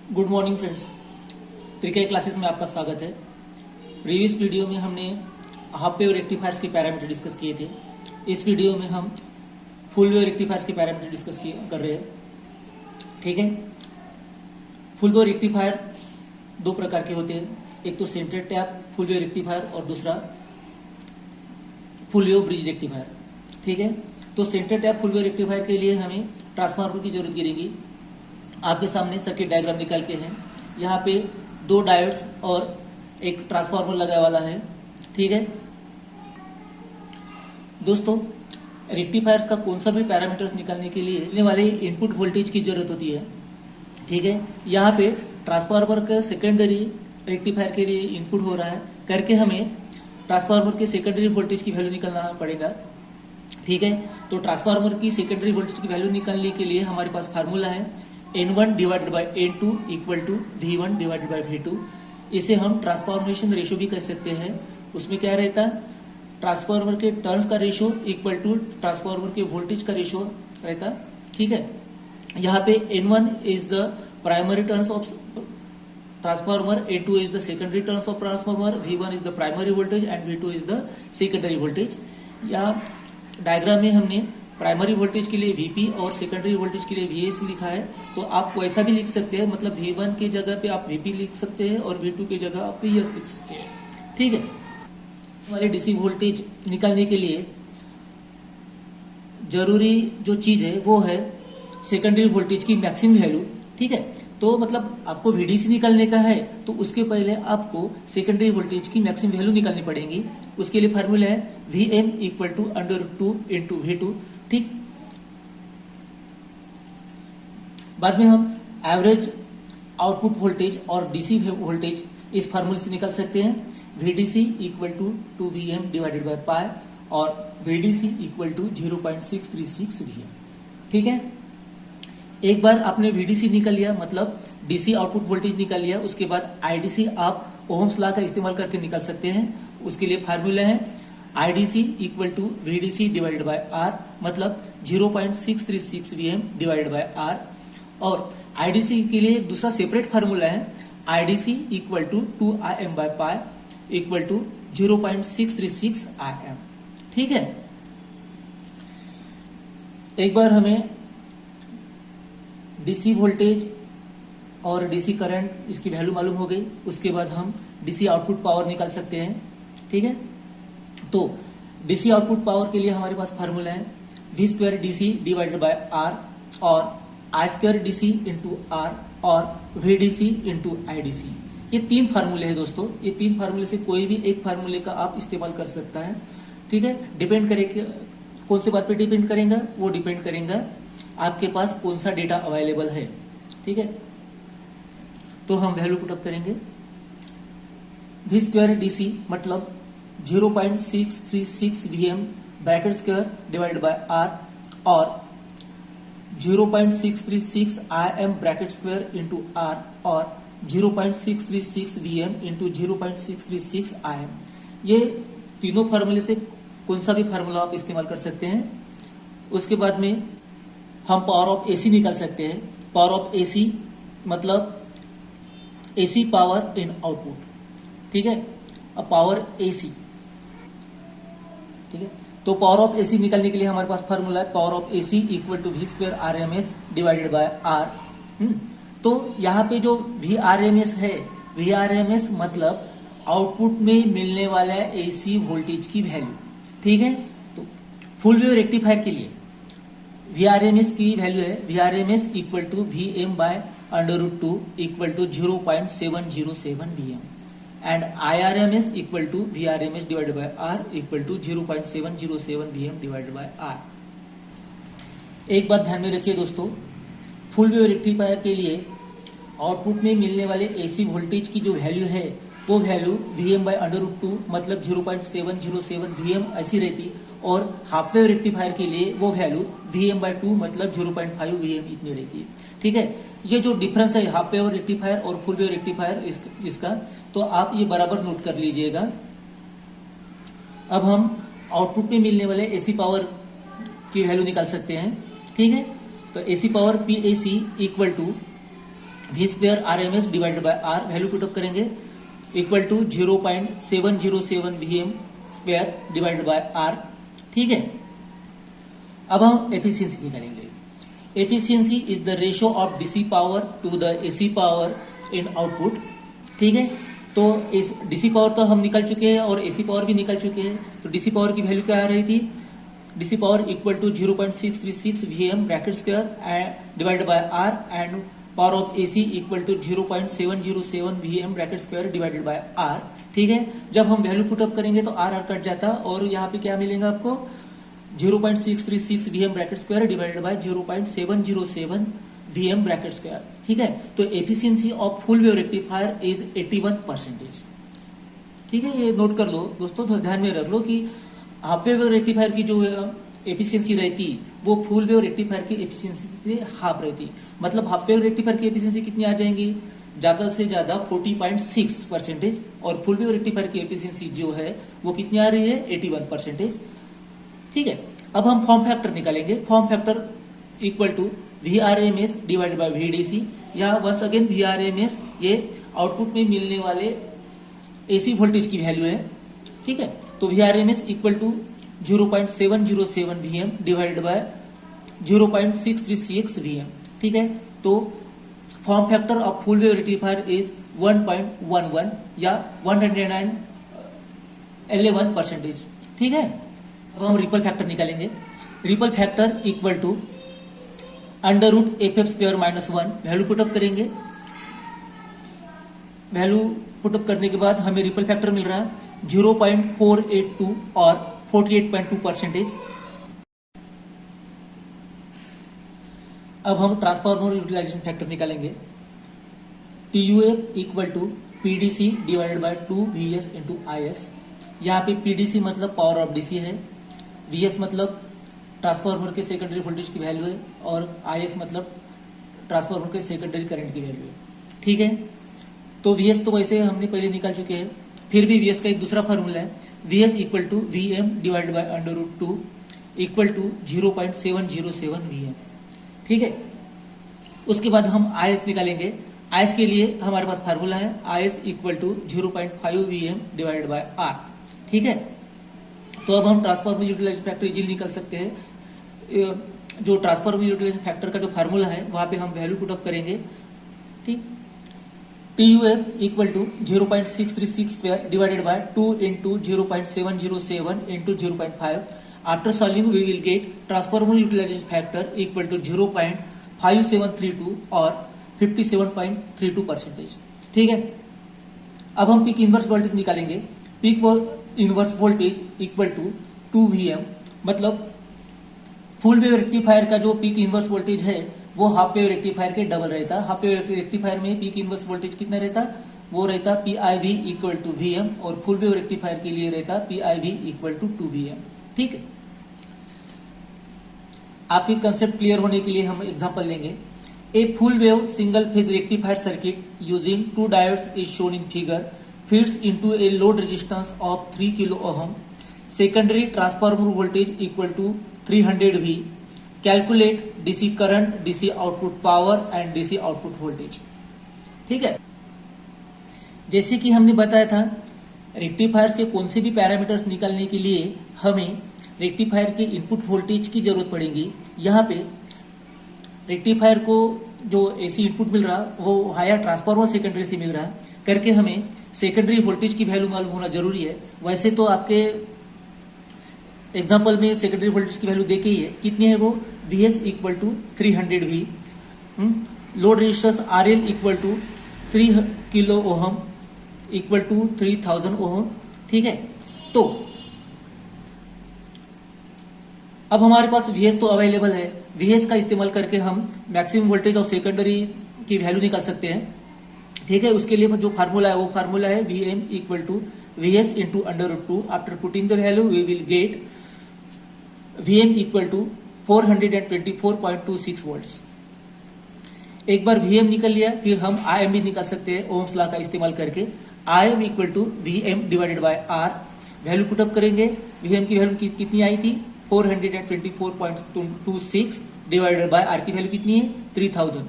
Good morning friends, त्रिके classes में आपका स्वागत है। प्रीवियस वीडियो में हमने हाफ वेव रेक्टिफायर्स के पैरामीटर डिस्कस किए थे। इस वीडियो में हम फुल वेव रेक्टिफायर्स के पैरामीटर डिस्कस कर रहे हैं। ठीक है, फुल वेव रेक्टिफायर दो प्रकार के होते हैं, एक तो centre tap full wave rectifier और दूसरा फुल वेव ब्रिज रेक्टिफायर। ठीक है, तो centre tap full wave rectifier के लिए हमें ट्रांसफार्मर की जरूरत गिरेगी। आपके सामने सर्किट डायग्राम निकाल के हैं। यहाँ पे दो डायोड्स और एक ट्रांसफार्मर लगा वाला है। ठीक है दोस्तों, रेक्टिफायर्स का कौन सा भी पैरामीटर्स निकालने के लिए लेने वाले इनपुट वोल्टेज की जरूरत होती है। ठीक है, यहाँ पे ट्रांसफार्मर का सेकेंडरी रेक्टिफायर के लिए इनपुट हो रहा है करके हमें ट्रांसफार्मर के सेकेंडरी वोल्टेज की वैल्यू निकालना पड़ेगा। ठीक है, तो ट्रांसफार्मर की सेकेंडरी वोल्टेज की वैल्यू निकालने के लिए हमारे पास फार्मूला है N1 divided by N2 equal to V1 divided by V2। इसे हम ट्रांसफॉर्मेशन रेशियो भी कह सकते हैं। उसमें क्या रहता है, ट्रांसफार्मर के टर्न्स का रेशियो इक्वल टू ट्रांसफार्मर के वोल्टेज का रेशियो रहता। ठीक है, यहाँ पे N1 is the primary turns of transformer, N2 is the secondary turns of transformer, V1 is the primary voltage and V2 is the secondary voltage. यहाँ diagram में हमने प्राइमरी वोल्टेज के लिए Vp और सेकेंडरी वोल्टेज के लिए Vs लिखा है। तो आप वैसा भी लिख सकते हैं, मतलब V1 की जगह पे आप Vp लिख सकते हैं और V2 की जगह आप Vs लिख सकते हैं। ठीक है, हमारे डीसी वोल्टेज निकालने के लिए जरूरी जो चीज है वो है सेकेंडरी वोल्टेज की मैक्सिमम वैल्यू। ठीक है, तो मतलब आपको VDC निकालने का है तो उसके पहले आपको सेकेंडरी वोल्टेज की मैक्सिमम वैल्यू निकालनी पड़ेगी। उसके लिए फार्मूला है Vm equal to √2 into V2। ठीक, बाद में हम एवरेज आउटपुट वोल्टेज और डीसी वोल्टेज इस फार्मूले से निकाल सकते हैं। VDC equal to 2Vm divided by pi और VDC इक्वल टू 0.636 Vm। ठीक है, एक बार आपने VDC निकाल लिया, मतलब डीसी आउटपुट वोल्टेज निकाल लिया, उसके बाद IDC आप ओहम्स लॉ का इस्तेमाल करके निकाल सकते हैं। उसके लिए फार्मूला है IDC equal to VDC divided by R, मतलब 0.636 Vm डिवाइडेड बाय R। और IDC के लिए एक दूसरा सेपरेट फार्मूला है IDC equal to 2Im by pi equal to 0.636 Im। ठीक है, एक बार हमें डीसी वोल्टेज और डीसी करंट इसकी वैल्यू मालूम हो गई, उसके बाद हम डीसी आउटपुट पावर निकाल सकते हैं। ठीक है, तो डीसी आउटपुट पावर के लिए हमारे पास फार्मूला है V square DC divided by R और I square DC into R और VDC इंटू IDC। ये तीन फार्मूले हैं दोस्तों। ये तीन फार्मूले से कोई भी एक फार्मूले का आप इस्तेमाल कर सकता है। ठीक है, डिपेंड करेगा कौन सी बात पे डिपेंड करेगा, वो डिपेंड करेगा आपके पास कौन सा डेटा अवेलेबल है। ठीक है, तो हम वैल्यू पुटअप करेंगे। V स्क्वायर DC मतलब 0.636 Vm bracket square divided by R और 0.636 Im bracket square into R और 0.636 Vm इंटू 0.636 Im। ये तीनों फार्मूले से कौन सा भी फार्मूला आप इस्तेमाल कर सकते हैं। उसके बाद में हम पावर ऑफ AC निकाल सकते हैं। पावर ऑफ AC मतलब AC पावर इन आउटपुट। ठीक है, अब पावर AC। ठीक है, तो पावर ऑफ AC निकालने के लिए हमारे पास फार्मूला है power of AC equal to V square RMS divided by R। तो यहाँ पे जो VRMS है, VRMS मतलब आउटपुट में मिलने वाला AC वोल्टेज की वैल्यू। ठीक है, तो फुल वेव रेक्टिफायर के लिए VRMS की वैल्यू है VRMS equal to Vm by √2 equal to 0.707 Vm and IRMS equal to VRMS divided by R equal to 0.707 Vm divided by R। एक बात ध्यान में रखिए दोस्तों, फुल वेव रेक्टिफायर के लिए आउटपुट में मिलने वाले AC वोल्टेज की जो वैल्यू है वो वैल्यू Vm बाय √2 मतलब 0.707 Vm ऐसी रहती, और हाफ वेव रेक्टिफायर के लिए वो वैल्यू Vm बाय 2 मतलब 0.5 Vm इतनी रहती है। ठीक है, ये जो डिफरेंस है हाफ वेव रेक्टिफायर और फुल वेव रेक्टिफायर इसका, तो आप ये बराबर नोट कर लीजिएगा। अब हम आउटपुट में मिलने वाले AC पावर की वैल्यू निकाल सकते हैं। ठीक है, तो AC power PAC equal to V square R M S divided by R, value put up करेंगे equal to 0.707 VM square divided by R. ठीक है, अब हम एफिशिएंसी निकालेंगे। Efficiency is the ratio of DC power to the AC power in output. ठीक है, तो इस डीसी पावर तो हम निकल चुके हैं और एसी पावर भी निकल चुके हैं। तो डीसी पावर की वैल्यू क्या आ रही थी, DC power equal to 0.636 VM bracket square divided by R and power of AC equal to 0.707 VM bracket square divided by R. ठीक है, जब हम वैल्यू पुटअप करेंगे तो आर आर कट जाता और यहाँ पे क्या मिलेगा आपको 0.636 VM bracket square divided bye 0.707 VM bracket square. ठीक है, तो efficiency of full wave rectifier is 81%। ठीक है, ये नोट कर लो दोस्तों, ध्यान में रख लो कि हाफ वेव रेक्टिफायर की जो एफिशिएंसी रहती वो फुल वेव रेक्टिफायर की एफिशिएंसी से हाफ रहती। मतलब हाफ वेव रेक्टिफायर की एफिशिएंसी कितनी आ जाएंगी, ज्यादा से ज्यादा 40.6% और फुल वेव रेक्टिफायर की एफिशिएंसी जो है वो कितनी आ रही है 81%। ठीक है, अब हम फॉर्म फैक्टर निकालेंगे। Form factor equal to VRMS divided by VDC, या वंस अगेन VRMS ये आउटपुट में मिलने वाले एसी वोल्टेज की वैल्यू है। ठीक है, तो VRMS equal to 0.707 VM divided by 0.636 VM। ठीक है, तो form factor of full wave rectifier is 1.11 या 111%। ठीक है, अब हम रिपल फैक्टर निकालेंगे। Ripple factor equal to under root F F square minus 1, value put up करेंगे। वैल्यू पुटअप करने के बाद हमें रिपल फैक्टर मिल रहा है 0.482 और 48.2%। अब हम ट्रांसफार्मर यूटिलाइजेशन फैक्टर निकालेंगे। TUF equal to PDC divided by 2VS into IS। यहाँ पे PDC मतलब पावर ऑफ DC है, VS मतलब ट्रांसफार्मर के सेकेंडरी वोल्टेज की वैल्यू है और IS मतलब ट्रांसफार्मर के सेकेंडरी करंट की वैल्यू है। ठीक है, तो VS तो वैसे हमने पहले निकाल चुके हैं, फिर भी VS का एक दूसरा फार्मूला है VS equal to VM divided by under root 2 equal to 0.707 VM। ठीक है, उसके बाद हम IS निकालेंगे। IS के लिए हमारे पास फार्मूला है IS equal to 0.5 VM divided by R। ठीक है, तो अब हम ट्रांसफार्मर यूटिलाइजेशन फैक्टर इजीली निकाल सकते हैं। जो ट्रांसफार्मर यूटिलाइजेशन फैक्टर का जो फार्मूला है वहां पे हम वैल्यू पुटअप करेंगे। ठीक, TUF equal to 0.636 square divided by 2 into 0.707 into 0.5। After solving we will get transformer utilisation factor equal to 0.5732 और 57.32%। ठीक है, अब हम पीक इनवर्स वोल्टेज निकालेंगे। Peak inverse voltage equal to 2VM, मतलब फुल वेव रेक्टिफायर का जो पीक इनवर्स वोल्टेज है वो हाफ वेव रेक्टिफायर के डबल रहता। हाफ वेव रेक्टिफायर में पीक इनवर्स वोल्टेज कितना रहता, वो रहता PIV इक्वल टू VM और फुल वेव रेक्टिफायर के लिए रहता PIV इक्वल टू 2VM। ठीक है, आपके कंसेप्ट क्लियर होने के लिए हम एग्जांपल लेंगे। A full wave single phase rectifier circuit using 2 diodes is shown in figure, feeds into a load resistance of 3 kilo ohm, secondary transformer voltage equal to 300 V, calculate DC current, DC output power and DC output voltage. ठीक है, जैसे कि हमने बताया था rectifiers के कौन से भी पैरामीटर्स निकालने के लिए हमें रेक्टिफायर के इनपुट वोल्टेज की जरूरत पड़ेगी। यहाँ पे रेक्टिफायर को जो AC इनपुट मिल रहा वो हायर ट्रांसफार्मर सेकेंडरी से मिल रहा है करके हमें सेकेंडरी वोल्टेज की वैल्यू मालूम होना जरूरी है। वैसे तो आपके एग्जाम्पल में सेकेंडरी वोल्टेज की वैल्यू दे के ही है, कितनी है वो VS equal to 300 V, load resistance RL equal to 3 kilo ohm equal to 3000 ohm. ठीक है, तो अब हमारे पास VS तो अवेलेबल है, VS का इस्तेमाल करके हम मैक्सिमम वोल्टेज ऑफ सेकेंडरी की वैल्यू निकाल सकते हैं। ठीक है, उसके लिए जो फार्मूला है वो फार्मूला है VM equal to VS into under root 2। After putting the value we will get VM equal to 424.26 volts. एक बार VM निकल लिया फिर हम IM भी निकाल सकते हैं ओम्स लॉ का इस्तेमाल करके। IM equal to VM divided by R, value put up करेंगे। VM की वैल्यू कितनी आई थी 424.26 डिवाइडेड बाय R की वैल्यू कितनी है 3000।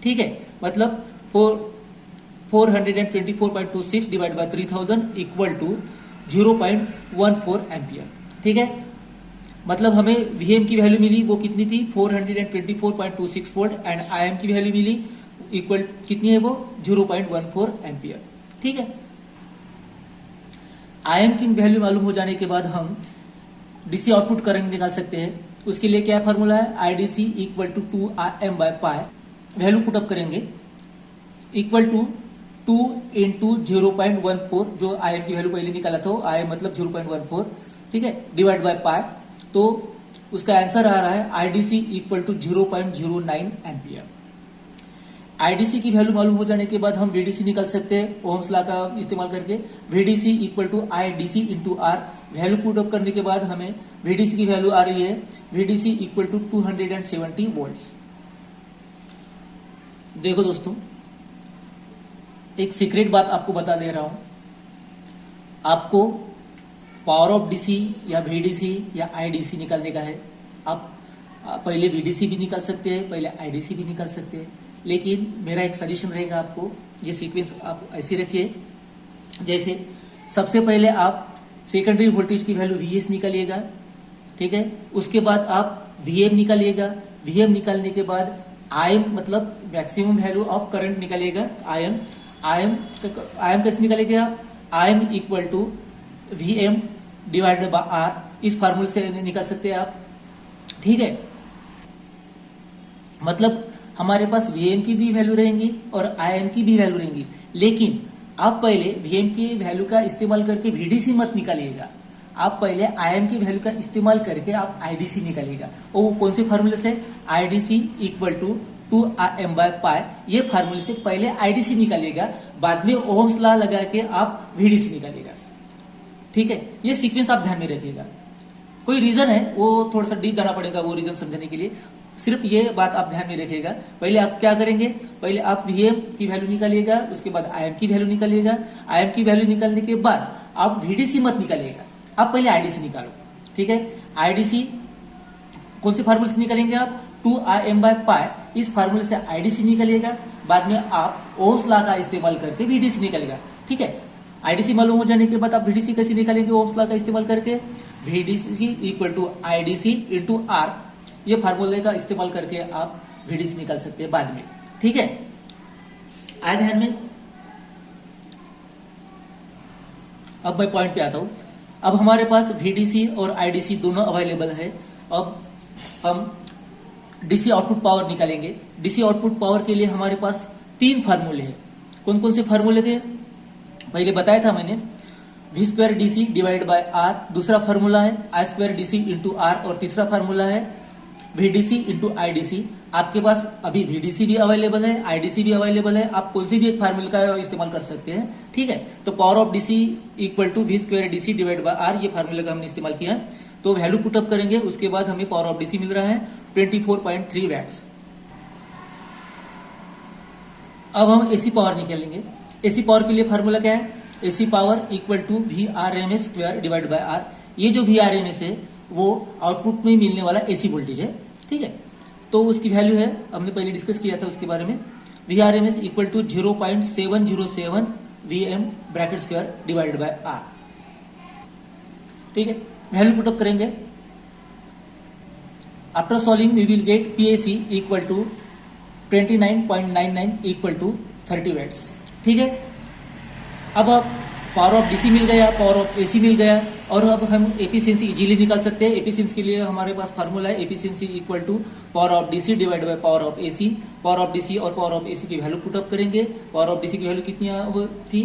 ठीक है, मतलब 424.26 divide by 3000 equal to 0.14 ampere. ठीक है, मतलब हमें Vm की वैल्यू मिली वो कितनी थी 424.26 वोल्ट एंड Im की वैल्यू मिली इक्वल कितनी है वो 0.14 एम्पियर। ठीक है, Im की वैल्यू मालूम हो जाने के बाद हम डीसी आउटपुट करंट निकाल सकते हैं। उसके लिए क्या फॉर्मूला है, IDC equal to 2Im by pi, value put up करेंगे इक्वल टू 2 इंटू 0.14 जो Im की वैल्यू पहले निकाला था, Im मतलब 0.14, ठीक है, डिवाइड बाय पाई, तो उसका आंसर आ रहा है IDC equal to 0.09 ampere. IDC की वैल्यू मालूम हो जाने के बाद हम VDC निकाल सकते हैं ओहम्स लॉ का इस्तेमाल करके। VDC equal to IDC into R, value put up करने के बाद हमें VDC की वैल्यू आ रही है VDC इक्वल टू 270 वोल्ट्स। देखो दोस्तों, एक सीक्रेट बात आपको बता दे रहा हूं, आपको पावर ऑफ डीसी या VDC या IDC निकालने का है। आप पहले VDC भी निकाल सकते हैं, पहले IDC भी निकाल सकते हैं, लेकिन मेरा एक सजेशन रहेगा आपको, ये सीक्वेंस आप ऐसे रखिए, जैसे सबसे पहले आप सेकेंडरी वोल्टेज की वैल्यू VS निकालिएगा, ठीक है, उसके बाद आप VM निकालिएगा, VM निकालने के बाद IM मतलब मैक्सिमम वैल्यू ऑफ करंट निकालिएगा, IM कैसे निकालेंगे आप, IM equal to VM divided by R, इस फार्मूले से निकाल सकते हैं आप। ठीक है, मतलब हमारे पास Vm की भी वैल्यू रहेंगी और Im की भी वैल्यू रहेंगी, लेकिन आप पहले Vm की वैल्यू का इस्तेमाल करके VDC मत निकालिएगा, आप पहले Im की वैल्यू का इस्तेमाल करके आप IDC निकालिएगा। और वो कौन से फार्मूले से, IDC equal to 2Im by pi, ये फार्मूले से पहले IDC निकालिएगा, बाद में ओहम्स लॉ लगा के आप VDC निकालिएगा। ठीक है, ये सीक्वेंस आप ध्यान में रखिएगा। कोई रीजन है वो थोड़ा सा डीप जाना पड़ेगा वो रीजन समझने के लिए, सिर्फ ये बात आप ध्यान में रखिएगा। पहले आप क्या करेंगे, पहले आप Vm की वैल्यू निकालिएगा, उसके बाद Im की वैल्यू निकालिएगा, Im की वैल्यू निकालने के बाद आप VDC मत निकालिएगा, आप पहले IDC निकालो। ठीक है, IDC कौन से फार्मूले से निकालेंगे आप, 2Im बाय पाई, इस फार्मूले से IDC निकालिएगा, बाद में आप ओम्स लॉ का इस्तेमाल करके VDC निकालेगा। ठीक है, IDC मालूम हो जाने के बाद आप VDC कैसे निकालेंगे ओम्स लॉ का इस्तेमाल करके, VDC equal to IDC into R, ये फार्मूले का इस्तेमाल करके आप VDC निकाल सकते हैं बाद में। ठीक है, आए ध्यान में। अब मैं पॉइंट पे आता हूं। अब हमारे पास VDC और IDC दोनों अवेलेबल है। अब हम DC आउटपुट पावर निकालेंगे। DC आउटपुट पावर के लिए हमारे पास 3 फार्मूले हैं। कौन कौन से फार्मूले थे, पहले बताया था मैंने, V square DC divide by R, दूसरा फार्मूला है I square DC into R, और तीसरा फार्मूला है VDC इंटू IDC। आपके पास अभी VDC भी अवेलेबल है, IDC भी अवेलेबल है, आप कोई सी भी एक फार्मूले का इस्तेमाल कर सकते हैं। ठीक है, तो power of DC equal to V square DC divide by R, ये फार्मूले का हमने इस्तेमाल किया। तो वैल्यू पुटअप करेंगे, उसके बाद हमें पावर ऑफ DC मिल रहा है 24.3 वैट्स। अब हम AC पावर निकालेंगे। AC पावर के लिए फार्मूला क्या है, AC power equal to VRMS square divide by R। ये जो VRMS है वो आउटपुट में मिलने वाला AC वोल्टेज है। ठीक है, तो उसकी वैल्यू है, हमने पहले डिस्कस किया था उसके बारे में, VRMS equal to 0.707 VM bracket square divided by R। ठीक है, वैल्यू पुटअप करेंगे। After solving we will get PAC equal to 29.99 equal to 30 watts. ठीक है, अब पावर ऑफ DC मिल गया, पावर ऑफ AC मिल गया, और अब हम एफिशिएंसी इजीली निकाल सकते हैं। एफिशिएंसी के लिए हमारे पास फार्मूला है efficiency equal to power of DC divide by power of AC। Power of DC और पावर ऑफ AC की वैल्यू पुटअप करेंगे। पावर ऑफ DC की वैल्यू कितनी थी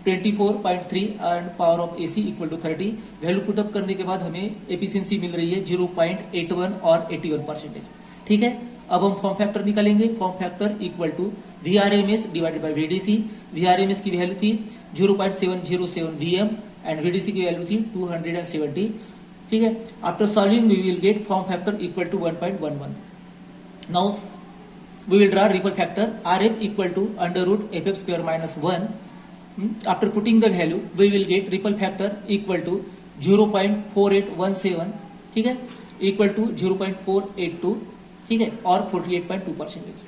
24.3 and power of AC equal to 30। Value put up करने के बाद हमें एफिशिएंसी मिल रही है 0.81 और 81%। ठीक है, अब हम फॉर्म फैक्टर निकालेंगे। Form factor equal to VRMS divided by VDC। VRMS की वैल्यू थी 0.707 VM एंड VDC की वैल्यू थी 270। ठीक है, after solving we will get form factor equal to 1.11। Now we will draw ripple factor RF equal to √FF square minus 1। After putting the value we will get ripple factor equal to 0.4817। ठीक है, equal to 0.482। ठीक है, और 48.2%।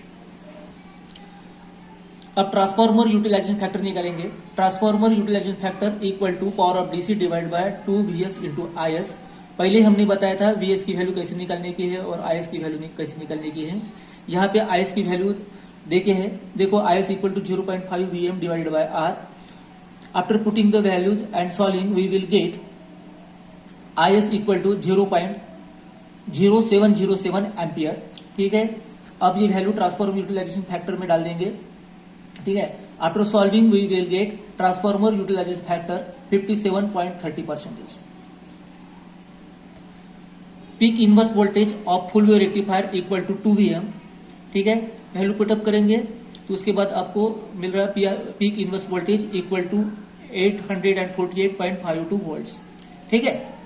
अब transformer utilization factor निकालेंगे। Transformer utilization factor equal to power of DC divide by 2 VS into IS। पहले हमने बताया था VS की वैल्यू कैसे निकालने की है और IS की वैल्यू कैसे निकालने की है। यहाँ पे IS की वैल्यू देखे है, देखो IS equal to 0.5 VM divided by R। After putting the values and solving we will get IS equal to 0.0707 ampere. ठीक है, अब ये वैल्यू ट्रांसफॉर्मर यूटिलाइजेशन फैक्टर में डाल देंगे। ठीक है, after solving we will get transformer utilization factor 57.30%। Peak inverse voltage of full wave rectifier equal to 2 VM। ठीक है, वैल्यू पुटअप करेंगे तो उसके बाद आपको मिल रहा है peak inverse voltage equal to 848.52 volts. ठीक है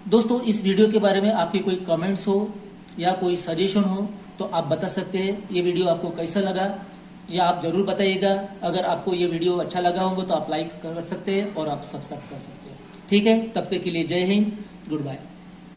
दोस्तों, इस वीडियो के बारे में आपके कोई कमेंट्स हो या कोई सजेशन हो तो आप बता सकते हैं। ये वीडियो आपको कैसा लगा या आप जरूर बताइएगा। अगर आपको ये वीडियो अच्छा लगा होगा तो आप लाइक कर सकते हैं और आप सब्सक्राइब कर सकते हैं। ठीक है, तब तक के लिए जय हिंद, गुड बाय।